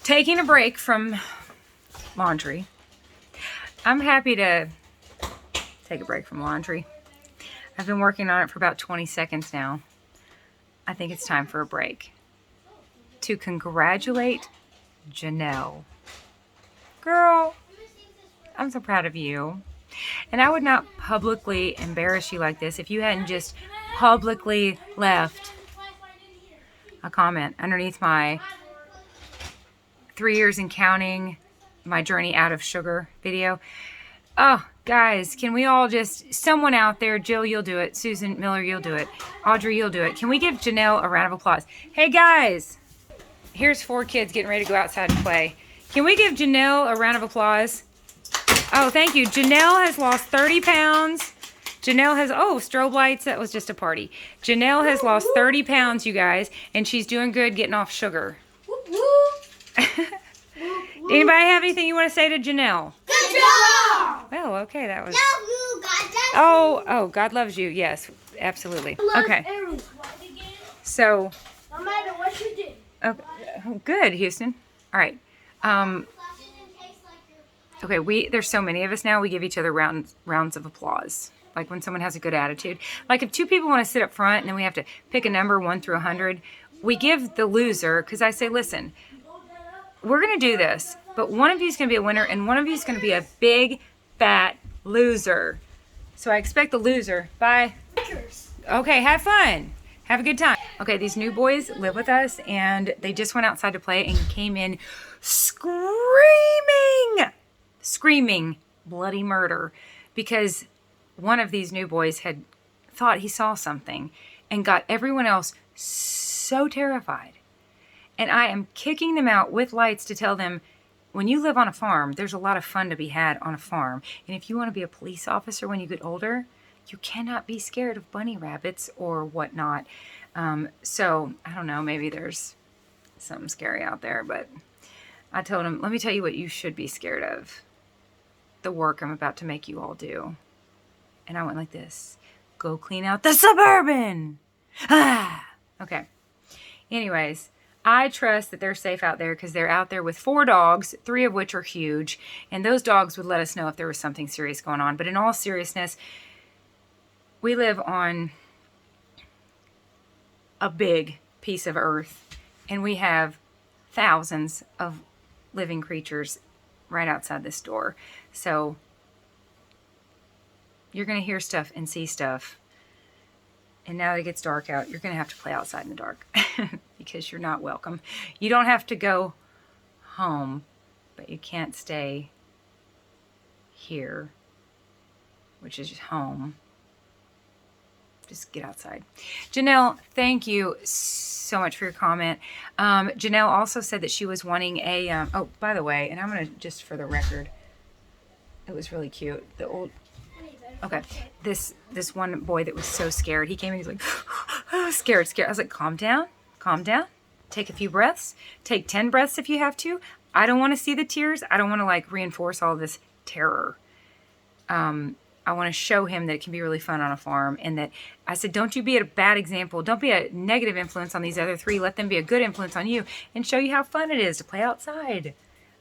taking a break from laundry. I'm happy to take a break from laundry. I've been working on it for about 20 seconds now. I think it's time for a break. To congratulate Janelle. Girl, I'm so proud of you. And I would not publicly embarrass you like this if you hadn't just publicly left a comment underneath my 3 years and counting, my journey out of sugar video. Oh, guys, can we all just, someone out there, Jill, you'll do it. Susan Miller, you'll do it. Audrey, you'll do it. Can we give Janelle a round of applause? Hey, guys, here's 4 kids getting ready to go outside and play. Can we give Janelle a round of applause? Oh, thank you. Janelle has lost 30 pounds. Janelle has, oh, strobe lights, that was just a party. Janelle has lost 30 pounds, you guys, and she's doing good getting off sugar. Anybody have anything you want to say to Janelle? Good job! Well, okay, that was... Love you, God loves you. Oh, God loves you. Yes, absolutely. Okay. So... No matter what you do. Oh, good, Houston. All right. Okay, there's so many of us now, we give each other rounds of applause. Like when someone has a good attitude. Like if 2 people want to sit up front and then we have to pick a number 1 through 100, we give the loser, because I say, listen, we're going to do this, but one of you is going to be a winner and one of you is going to be a big, fat loser. So I expect the loser. Bye. Okay, have fun. Have a good time. Okay, these new boys live with us and they just went outside to play and came in screaming bloody murder because one of these new boys had thought he saw something and got everyone else so terrified. And I am kicking them out with lights to tell them, when you live on a farm, there's a lot of fun to be had on a farm. And if you want to be a police officer when you get older, you cannot be scared of bunny rabbits or whatnot. So, I don't know, maybe there's something scary out there. But I told them, let me tell you what you should be scared of. The work I'm about to make you all do. And I went like this. Go clean out the Suburban! Ah! Okay. Anyways, I trust that they're safe out there because they're out there with 4 dogs, 3 of which are huge. And those dogs would let us know if there was something serious going on. But in all seriousness, we live on a big piece of earth. And we have thousands of living creatures right outside this door. So you're going to hear stuff and see stuff. And now that it gets dark out, you're going to have to play outside in the dark because you're not welcome. You don't have to go home, but you can't stay here, which is home. Just get outside. Janelle, thank you so much for your comment. Janelle also said that she was wanting a, oh, by the way, and I'm going to, just for the record, it was really cute. The old... Okay, this one boy that was so scared, he came in, he's like, oh, scared. I was like, calm down, take a few breaths, take 10 breaths if you have to. I don't want to see the tears. I don't want to like reinforce all this terror. I want to show him that it can be really fun on a farm, and that I said, don't you be a bad example. Don't be a negative influence on these other 3. Let them be a good influence on you and show you how fun it is to play outside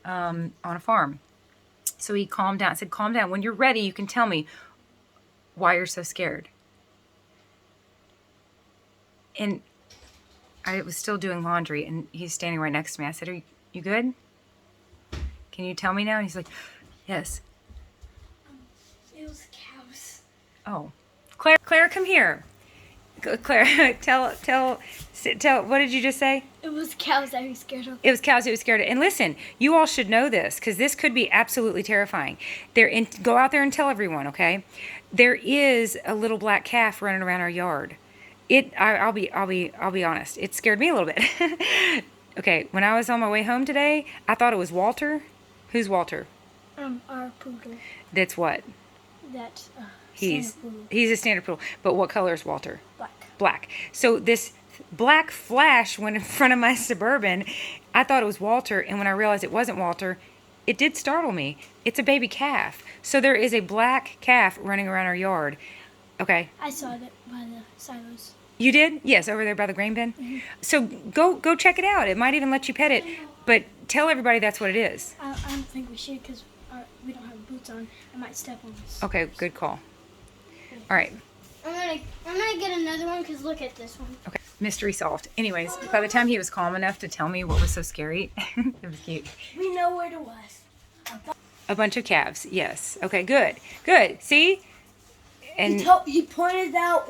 on a farm. So he calmed down. I said, calm down. When you're ready, you can tell me why you're so scared. And I was still doing laundry, and he's standing right next to me. I said, are you good? Can you tell me now? And he's like, yes. It was cows. Oh. Claire, come here. Claire, tell, what did you just say? It was cows that he was scared of. It was cows he was scared of. And listen, you all should know this, because this could be absolutely terrifying. Go out there and tell everyone, okay? There is a little black calf running around our yard. I'll be honest. It scared me a little bit. Okay, when I was on my way home today, I thought it was Walter. Who's Walter? Our poodle. That's what? That's He's a standard poodle. But what color is Walter? Black. So this black flash went in front of my Suburban. I thought it was Walter, and when I realized it wasn't Walter, it did startle me. It's a baby calf. So there is a black calf running around our yard. Okay. I saw it by the silos. You did? Yes, over there by the grain bin. Mm-hmm. So go check it out. It might even let you pet it. But tell everybody that's what it is. I don't think we should because we don't have boots on. I might step on this. Okay, good call. All right. I'm gonna get another one because look at this one. Okay, mystery solved. Anyways, by the time he was calm enough to tell me what was so scary, it was cute. We know where it was. A bunch of calves, yes. Okay, good, good. See? And He pointed out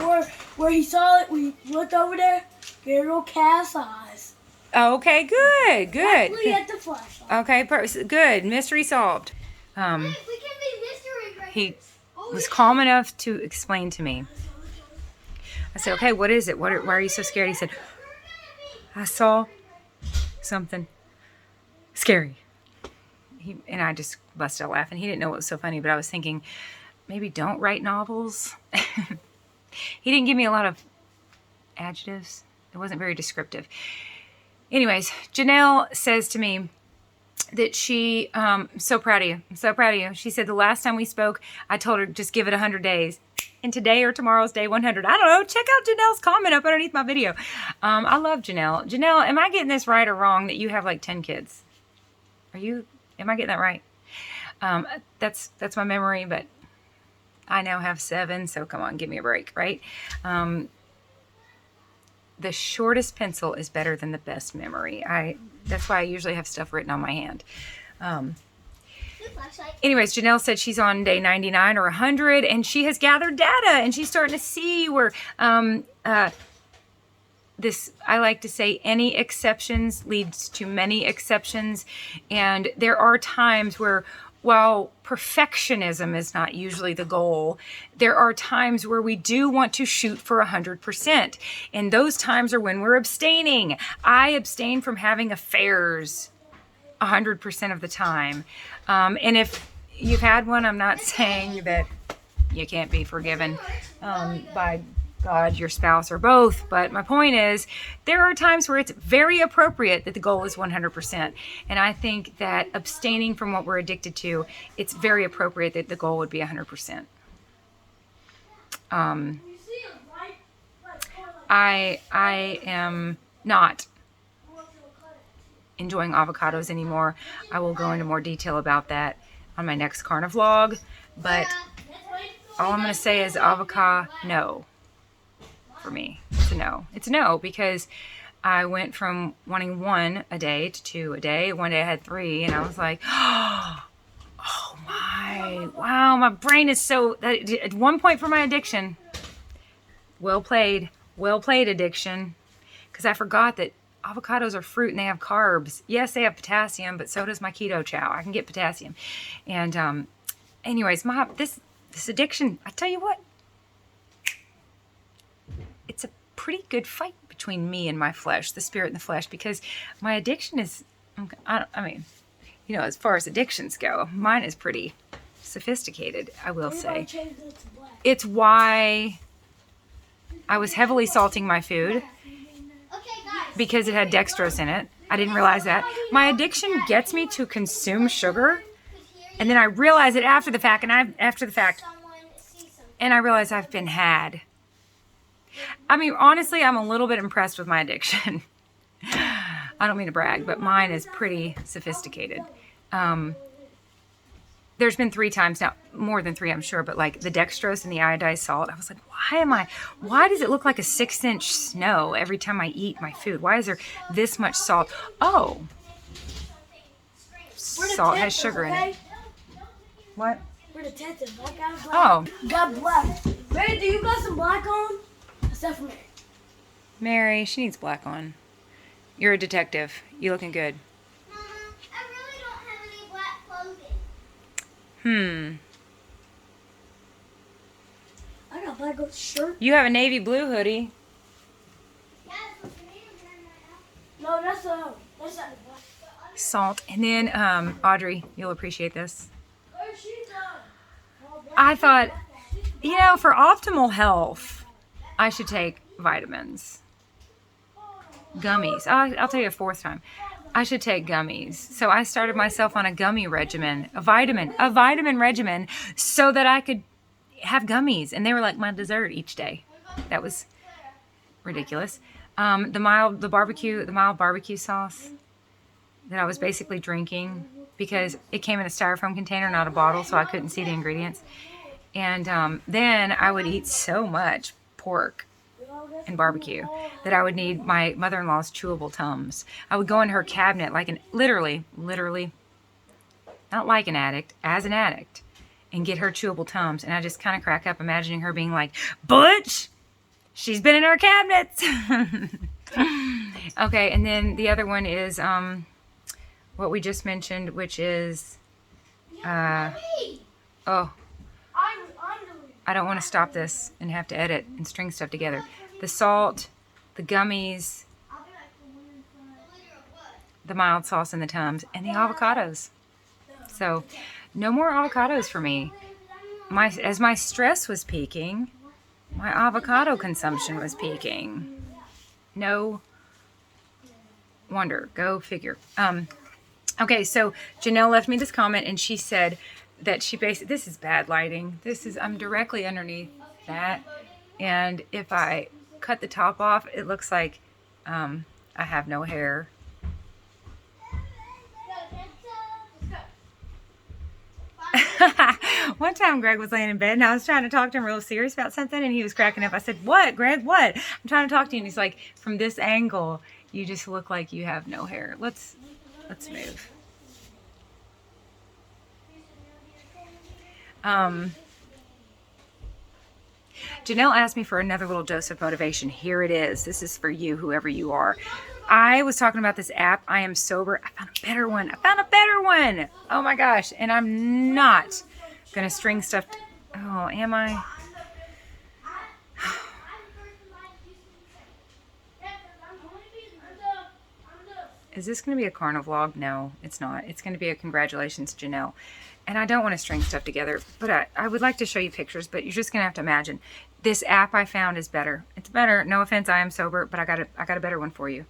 where he saw it. We looked over there. Little calf's eyes. okay, good, good. Exactly at the flashlight. Okay, good. Mystery solved. We can be mystery breakers. He was calm enough to explain to me. I said, okay, what is it? Why are you so scared? He said, I saw something scary. And I just busted out laughing. He didn't know what was so funny, but I was thinking, maybe don't write novels. He didn't give me a lot of adjectives. It wasn't very descriptive. Anyways, Janelle says to me that she, I'm so proud of you. I'm so proud of you. She said the last time we spoke, I told her just give it 100 days. And today or tomorrow's day 100. I don't know. Check out Janelle's comment up underneath my video. I love Janelle. Janelle, am I getting this right or wrong that you have like 10 kids? Am I getting that right? That's my memory, but I now have 7, so come on, give me a break, right? The shortest pencil is better than the best memory. That's why I usually have stuff written on my hand. Anyways, Janelle said she's on day 99 or 100, and she has gathered data, and she's starting to see where this, I like to say, any exceptions leads to many exceptions. And there are times where, while perfectionism is not usually the goal, there are times where we do want to shoot for 100%. And those times are when we're abstaining. I abstain from having affairs 100% of the time. And if you've had one, I'm not saying that you can't be forgiven by God, your spouse, or both. But my point is, there are times where it's very appropriate that the goal is 100%. And I think that abstaining from what we're addicted to, it's very appropriate that the goal would be 100%. I am not enjoying avocados anymore. I will go into more detail about that on my next Carna vlog. But all I'm going to say is avocado, no. For me, it's a no. It's a no because I went from wanting 1 a day to 2 a day. One day I had 3, and I was like, oh my, wow, my brain is so, at one point for my addiction, well played addiction, because I forgot that avocados are fruit and they have carbs. Yes, they have potassium, but so does my keto chow. I can get potassium. And anyways, this addiction, I tell you what, it's a pretty good fight between me and my flesh, the spirit and the flesh, because my addiction is, I mean, you know, as far as addictions go, mine is pretty sophisticated, I will say. It's why I was heavily salting my food because it had dextrose in it. I didn't realize that. My addiction gets me to consume sugar, and then I realize it after the fact, and I realize I've been had. I mean, honestly, I'm a little bit impressed with my addiction. I don't mean to brag, but mine is pretty sophisticated. There's been 3 times now, more than 3, I'm sure, but like the dextrose and the iodized salt, I was like, why does it look like a 6-inch snow every time I eat my food? Why is there this much salt? Oh, salt has sugar in it. What? We're detectives. Black out of black. Oh. Got black. Mary, do you got some black on? Except for Mary. Mary, she needs black on. You're a detective. You looking good. Mama, I really don't have any black clothing. I got black shirt. You have a navy blue hoodie. Yeah, that's what no, that's not black. Salt. And then, Audrey, you'll appreciate this. I thought, you know, for optimal health, I should take vitamins. Gummies. I'll tell you a 4th time. I should take gummies. So I started myself on a gummy regimen, a vitamin regimen, so that I could have gummies. And they were like my dessert each day. That was ridiculous. The mild barbecue sauce. that I was basically drinking because it came in a styrofoam container, not a bottle, so I couldn't see the ingredients. And then I would eat so much pork and barbecue that I would need my mother-in-law's chewable Tums. I would go in her cabinet like literally, not like an addict, as an addict, and get her chewable Tums. And I just kind of crack up imagining her being like, Butch, she's been in our cabinets. Okay, and then the other one is what we just mentioned, which is, oh, I don't want to stop this and have to edit and string stuff together. The salt, the gummies, the mild sauce and the Tums, and the avocados. So, no more avocados for me. As my stress was peaking, my avocado consumption was peaking. No wonder. Go figure. Okay, so Janelle left me this comment, and she said that she basically, this is bad lighting. I'm directly underneath that, and if I cut the top off, it looks like I have no hair. One time Greg was laying in bed and I was trying to talk to him real serious about something, and he was cracking up. I said, "What, Greg? What? I'm trying to talk to you." And he's like, "From this angle, you just look like you have no hair. Let's move." Janelle asked me for another little dose of motivation. Here it is. This is for you, whoever you are. I was talking about this app, I Am Sober. I found a better one. Oh my gosh. And I'm not going to string stuff. Oh, am I? Is this going to be a carnival vlog? No, it's not. It's going to be a congratulations, Janelle. And I don't want to string stuff together, but I would like to show you pictures, but you're just going to have to imagine. This app I found is better. It's better. No offense, I Am Sober, but I got a better one for you.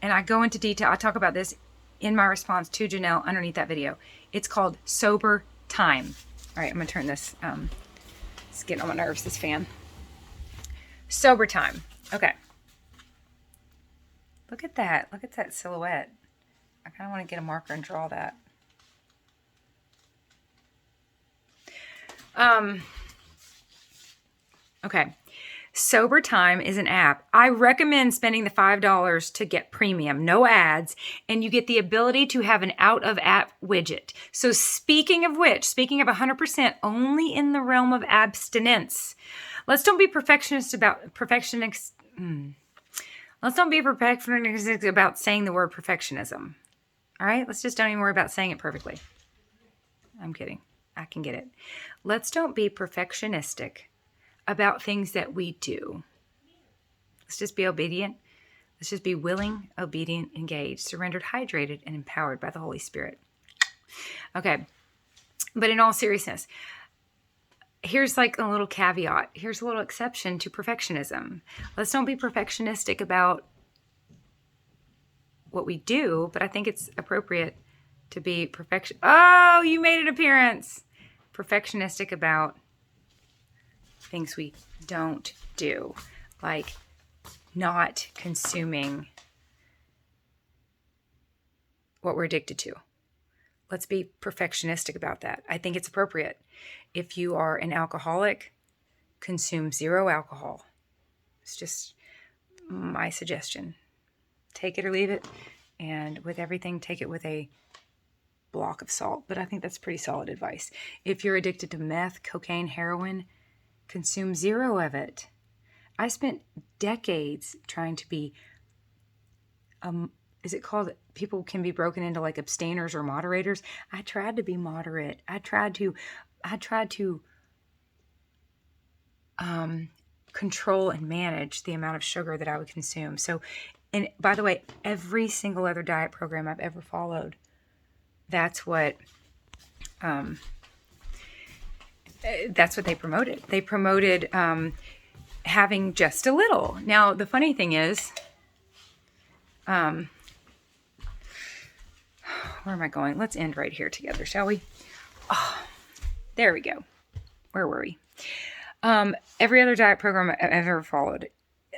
And I go into detail. I talk about this in my response to Janelle underneath that video. It's called Sober Time. All right, I'm going to turn this. It's getting on my nerves, this fan. Sober Time. Okay. Look at that. Look at that silhouette. I kind of want to get a marker and draw that. Okay. Sober Time is an app. I recommend spending the $5 to get premium, no ads, and you get the ability to have an out-of-app widget. So speaking of which, speaking of 100% only in the realm of abstinence, let's don't be perfectionists about Let's don't be perfectionistic about saying the word perfectionism. All right? Let's just don't even worry about saying it perfectly. I'm kidding. I can get it. Let's don't be perfectionistic about things that we do. Let's just be obedient. Let's just be willing, obedient, engaged, surrendered, hydrated, and empowered by the Holy Spirit. Okay. But in all seriousness, here's like a little caveat. Here's a little exception to perfectionism. Let's don't be perfectionistic about what we do, but I think it's appropriate to be Oh, you made an appearance. Perfectionistic about things we don't do, like not consuming what we're addicted to. Let's be perfectionistic about that. I think it's appropriate. If you are an alcoholic, consume 0 alcohol. It's just my suggestion. Take it or leave it. And with everything, take it with a block of salt. But I think that's pretty solid advice. If you're addicted to meth, cocaine, heroin, consume 0 of it. I spent decades trying to be, is it called, people can be broken into like abstainers or moderators. I tried to be moderate. I tried to control and manage the amount of sugar that I would consume. So, and by the way, every single other diet program I've ever followed, that's what they promoted. They promoted having just a little. Now, the funny thing is, where am I going? Let's end right here together, shall we? Oh, there we go. Where were we? Every other diet program I've ever followed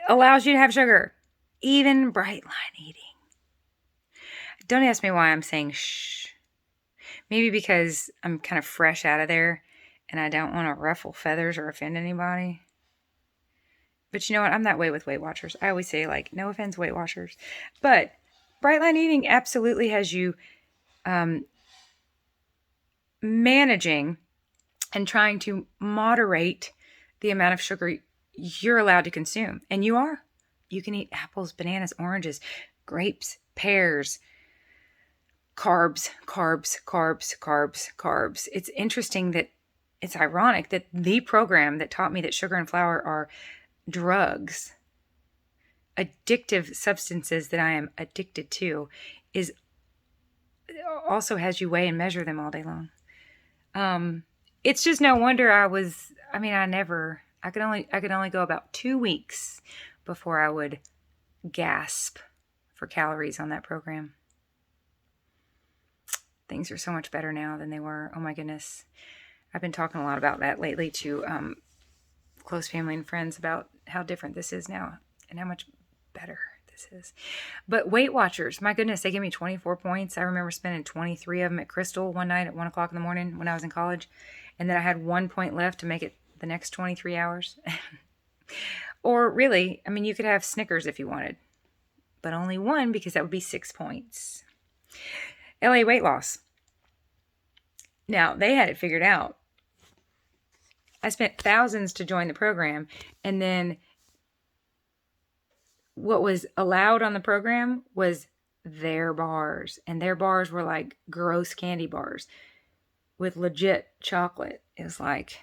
allows you to have sugar, even bright line eating. Don't ask me why I'm saying shh. Maybe because I'm kind of fresh out of there and I don't want to ruffle feathers or offend anybody. But you know what? I'm that way with Weight Watchers. I always say, like, no offense, Weight Watchers. But Bright Line Eating absolutely has you managing and trying to moderate the amount of sugar you're allowed to consume. And you are. You can eat apples, bananas, oranges, grapes, pears, carbs, carbs, carbs, carbs, carbs. It's interesting that it's ironic that the program that taught me that sugar and flour are drugs, addictive substances that I am addicted to, is also has you weigh and measure them all day long. It's just no wonder I could only go about 2 weeks before I would gasp for calories on that program. Things are so much better now than they were. Oh my goodness. I've been talking a lot about that lately to close family and friends about how different this is now and how much better this is. But Weight Watchers, my goodness, they gave me 24 points. I remember spending 23 of them at Crystal one night at 1 o'clock in the morning when I was in college. And then I had 1 point left to make it the next 23 hours. Or really, I mean, you could have Snickers if you wanted, but only one because that would be 6 points. LA Weight Loss. Now, they had it figured out. I spent thousands to join the program, and then what was allowed on the program was their bars, and their bars were like gross candy bars with legit chocolate. It was like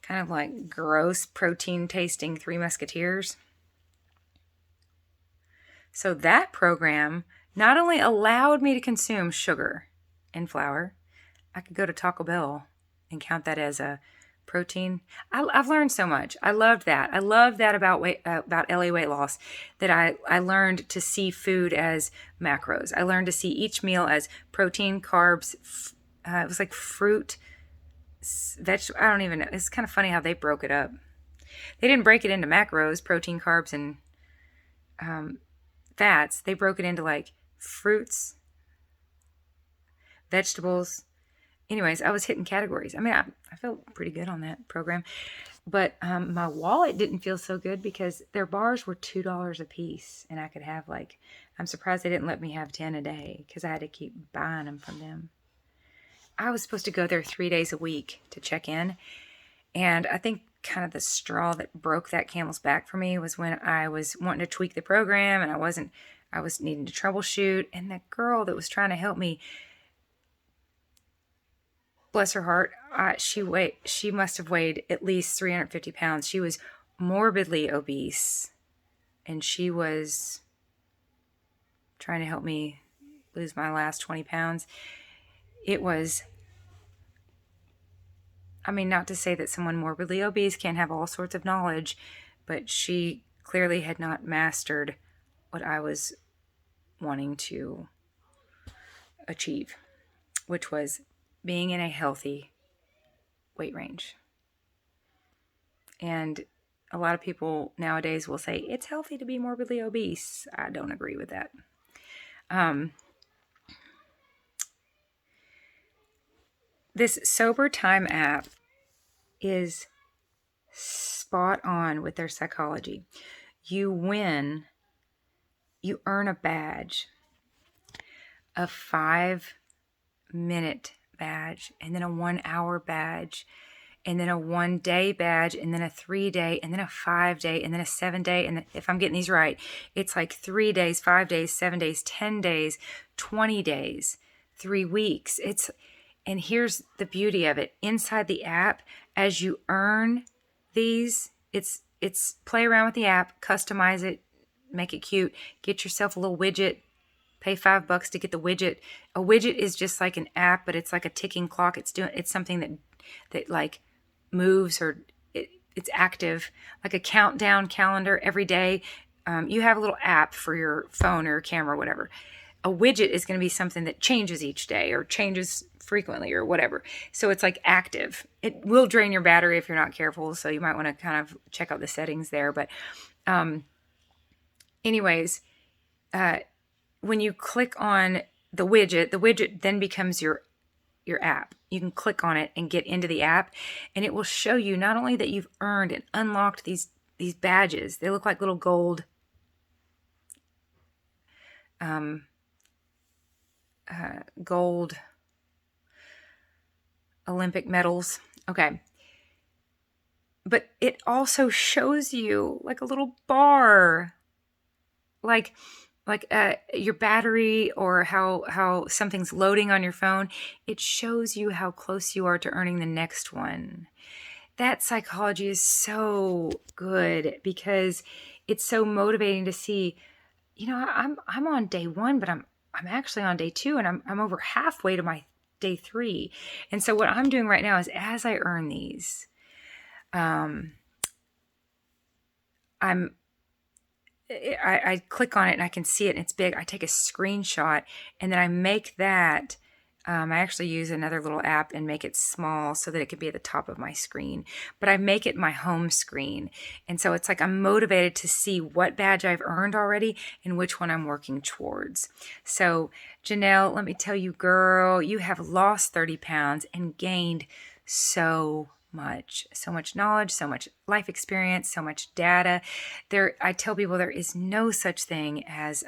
kind of like gross protein tasting Three Musketeers. So that program not only allowed me to consume sugar and flour, I could go to Taco Bell and count that as a protein. I've learned so much. I loved that. I love that about LA Weight Loss, that I learned to see food as macros. I learned to see each meal as protein, carbs. It was like fruit, vegetable. I don't even know. It's kind of funny how they broke it up. They didn't break it into macros, protein, carbs, and fats. They broke it into like fruits, vegetables. Anyways, I was hitting categories. I mean, I felt pretty good on that program. But my wallet didn't feel so good because their bars were $2 a piece. And I could have I'm surprised they didn't let me have 10 a day because I had to keep buying them from them. I was supposed to go there 3 days a week to check in. And I think kind of the straw that broke that camel's back for me was when I was wanting to tweak the program and I was needing to troubleshoot. And the girl that was trying to help me, bless her heart, she must have weighed at least 350 pounds. She was morbidly obese, and she was trying to help me lose my last 20 pounds. It was, I mean, not to say that someone morbidly obese can't have all sorts of knowledge, but she clearly had not mastered what I was wanting to achieve, which was being in a healthy weight range. And a lot of people nowadays will say it's healthy to be morbidly obese. I don't agree with that. This Sober Time app is spot on with their psychology. You win, you earn a badge, a 5-minute badge, and then a 1-hour badge, and then a 1-day badge, and then a 3-day, and then a 5-day, and then a 7-day. And if I'm getting these right, it's like 3 days, 5 days, 7 days, 10 days, 20 days, 3 weeks. And here's the beauty of it. Inside the app, as you earn these, it's play around with the app, customize it, make it cute, get yourself a little widget, pay $5 to get the widget. A widget is just like an app, but it's like a ticking clock. It's something that like moves, or it's active, like a countdown calendar every day. You have a little app for your phone or your camera or whatever. A widget is going to be something that changes each day or changes frequently or whatever. So it's like active. It will drain your battery if you're not careful. So you might want to kind of check out the settings there. But anyways, when you click on the widget then becomes your app. You can click on it and get into the app, and it will show you not only that you've earned and unlocked these badges. They look like little gold gold Olympic medals. Okay. But it also shows you like a little bar, like your battery, or how something's loading on your phone. It shows you how close you are to earning the next one. That psychology is so good because it's so motivating to see, I'm on day 1, but I'm actually on day 2, and I'm over halfway to my day 3. And so what I'm doing right now is, as I earn these, I click on it and I can see it and it's big. I take a screenshot and then I make that. I actually use another little app and make it small so that it can be at the top of my screen. But I make it my home screen. And so it's like I'm motivated to see what badge I've earned already and which one I'm working towards. So Janelle, let me tell you, girl, you have lost 30 pounds and gained so much knowledge, so much life experience, so much data. I tell people there is no such thing as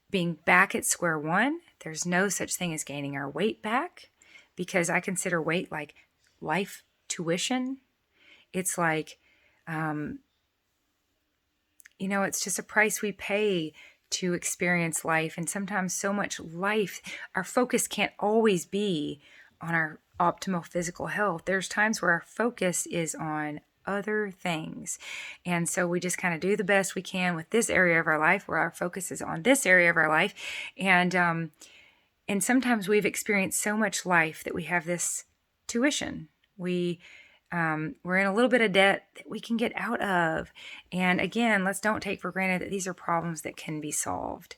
being back at square one. There's no such thing as gaining our weight back, because I consider weight like life tuition. It's like, it's just a price we pay to experience life. And sometimes so much life, our focus can't always be on our optimal physical health. There's times where our focus is on other things. And so we just kind of do the best we can with this area of our life, where our focus is on this area of our life. And sometimes we've experienced so much life that we have this tuition. We're in a little bit of debt that we can get out of. And again, let's don't take for granted that these are problems that can be solved.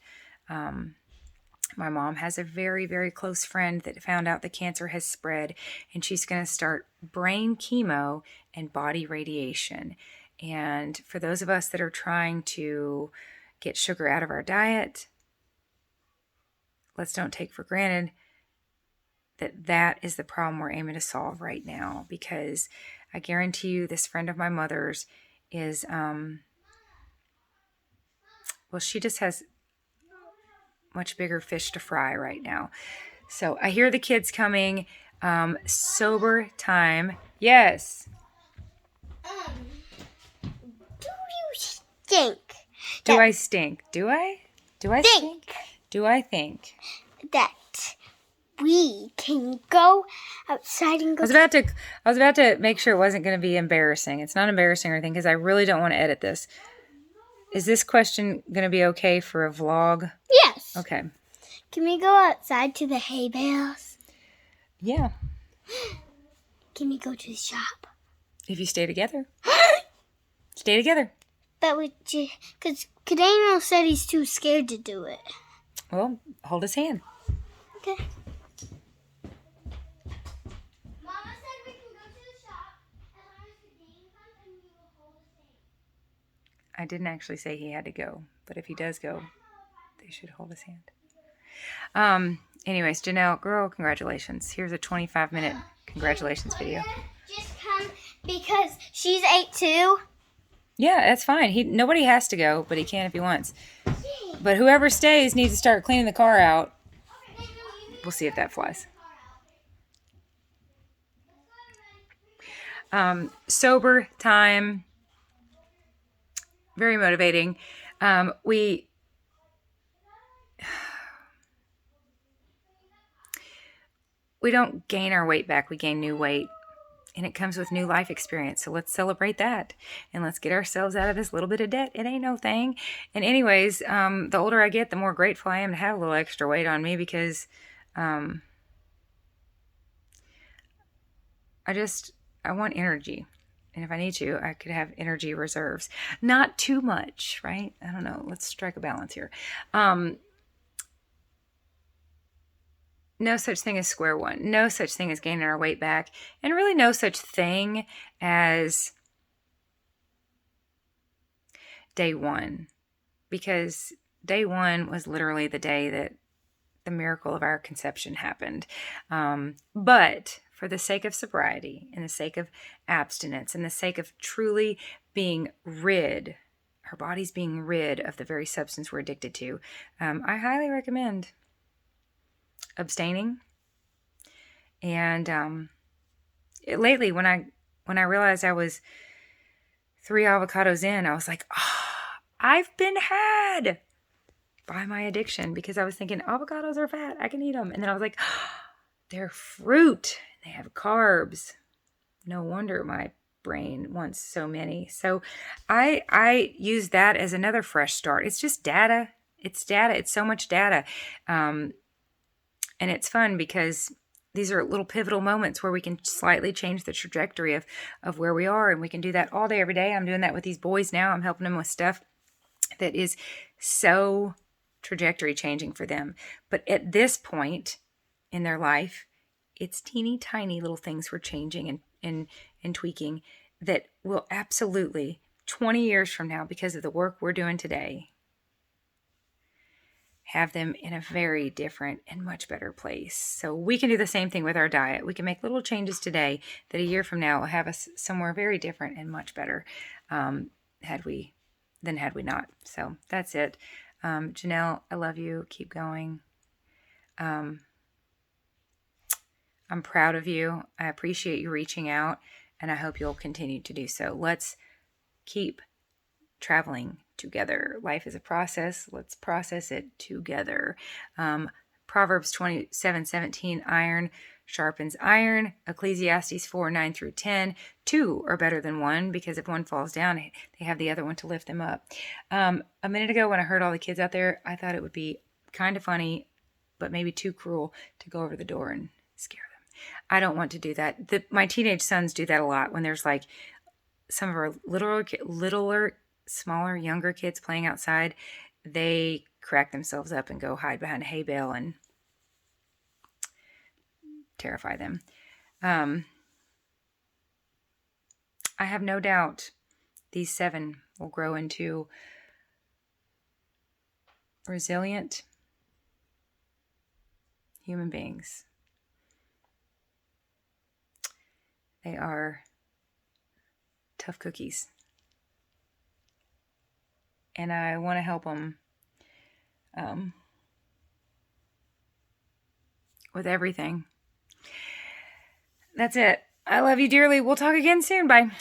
My mom has a very, very close friend that found out the cancer has spread, and she's going to start brain chemo and body radiation. And for those of us that are trying to get sugar out of our diet, let's don't take for granted that that is the problem we're aiming to solve right now, because I guarantee you this friend of my mother's is, she just has much bigger fish to fry right now. So I hear the kids coming. Sober time. Yes. Do you stink? Do I stink? Do I? Do I stink? Do I think that we can go outside and go? I was about to make sure it wasn't going to be embarrassing. It's not embarrassing or anything, because I really don't want to edit this. Is this question going to be okay for a vlog? Yes. Okay. Can we go outside to the hay bales? Yeah. Can we go to the shop? If you stay together. Stay together. But because Daniel said he's too scared to do it. Well, hold his hand. Okay. Mama said we can go to the shop as long as Daniel comes and we will hold his hand. I didn't actually say he had to go, but if he does go, they should hold his hand. Anyways, Janelle, girl, congratulations. Here's a 25-minute congratulations video. Just come because she's 8 too. Yeah, that's fine. Nobody has to go, but he can if he wants. But whoever stays needs to start cleaning the car out. We'll see if that flies. Sober time. Very motivating. We don't gain our weight back. We gain new weight. And it comes with new life experience. So let's celebrate that. And let's get ourselves out of this little bit of debt. It ain't no thing. And anyways, the older I get, the more grateful I am to have a little extra weight on me, because I want energy. And if I need to, I could have energy reserves. Not too much, right? I don't know. Let's strike a balance here. No such thing as square one. No such thing as gaining our weight back. And really no such thing as day one. Because day one was literally the day that the miracle of our conception happened. But for the sake of sobriety and the sake of abstinence and the sake of truly being rid, our bodies being rid of the very substance we're addicted to, I highly recommend abstaining. And lately, when I realized I was 3 avocados in, I was like, oh, I've been had by my addiction, because I was thinking avocados are fat, I can eat them. And then I was like, oh, they're fruit, they have carbs. No wonder my brain wants so many. So I use that as another fresh start. It's just data. It's data. It's so much data. And it's fun because these are little pivotal moments where we can slightly change the trajectory of where we are. And we can do that all day, every day. I'm doing that with these boys now. I'm helping them with stuff that is so trajectory changing for them. But at this point in their life, it's teeny tiny little things we're changing and tweaking that will absolutely, 20 years from now, because of the work we're doing today, have them in a very different and much better place. So we can do the same thing with our diet. We can make little changes today that a year from now will have us somewhere very different and much better had we not. So that's it. Janelle, I love you. Keep going. I'm proud of you. I appreciate you reaching out, and I hope you'll continue to do so. Let's keep traveling together. Life is a process. Let's process it together. Proverbs 27:17, iron sharpens iron. Ecclesiastes 4:9-10. 2 are better than 1, because if one falls down, they have the other one to lift them up. A minute ago, when I heard all the kids out there, I thought it would be kind of funny, but maybe too cruel, to go over the door and scare them. I don't want to do that. My teenage sons do that a lot when there's like some of our littler, smaller, younger kids playing outside. They crack themselves up and go hide behind a hay bale and terrify them. I have no doubt these 7 will grow into resilient human beings. They are tough cookies. And I want to help them with everything. That's it. I love you dearly. We'll talk again soon. Bye.